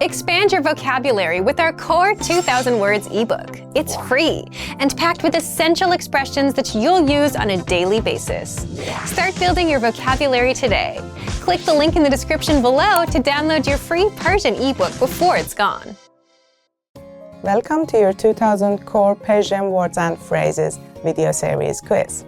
Expand your vocabulary with our Core 2000 Words ebook. It's free and packed with essential expressions that you'll use on a daily basis. Start building your vocabulary today. Click the link in the description below to download your free Persian ebook before it's gone. Welcome to your 2000 Core Persian Words and Phrases video series quiz.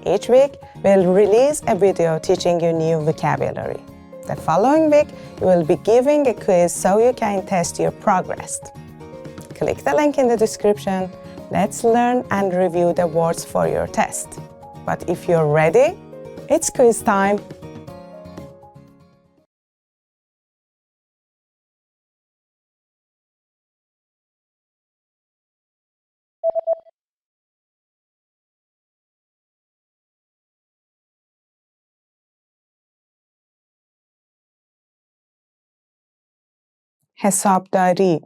Each week, we'll release a video teaching you new vocabulary. The following week, we will be giving a quiz so you can test your progress. Click the link in the description. Let's learn and review the words for your test. But if you're ready, it's quiz time. حسابداری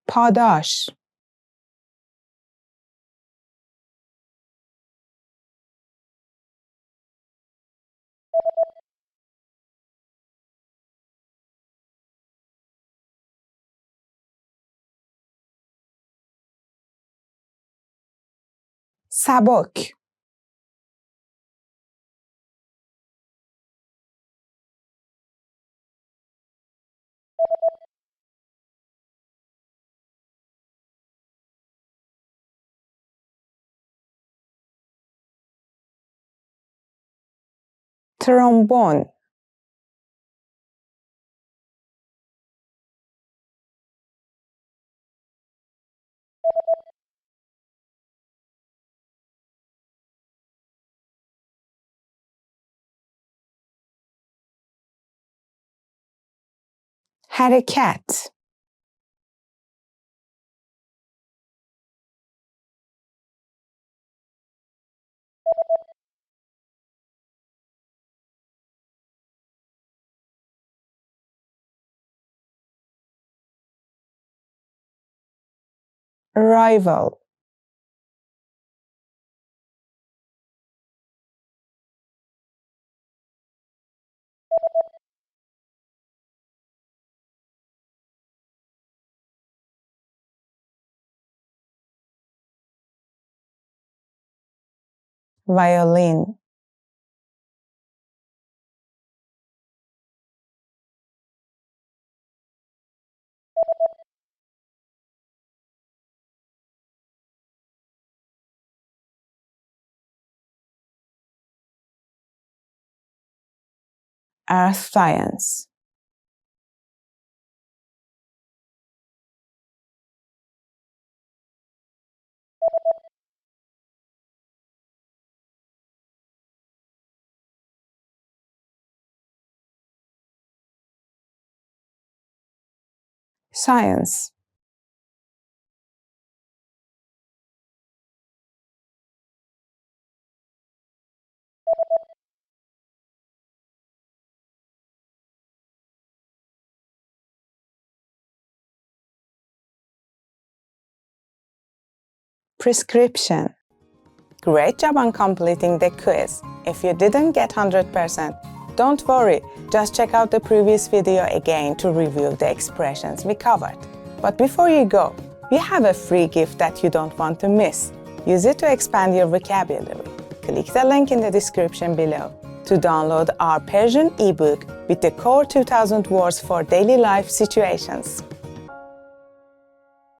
پاداش سبک ترومبون حرکت rival violin earth science science prescription. Great job on completing the quiz. If you didn't get 100%, don't worry, just check out the previous video again to review the expressions we covered. But before you go, we have a free gift that you don't want to miss. Use it to expand your vocabulary. Click the link in the description below to download our Persian ebook with the Core 2000 Words for Daily Life Situations.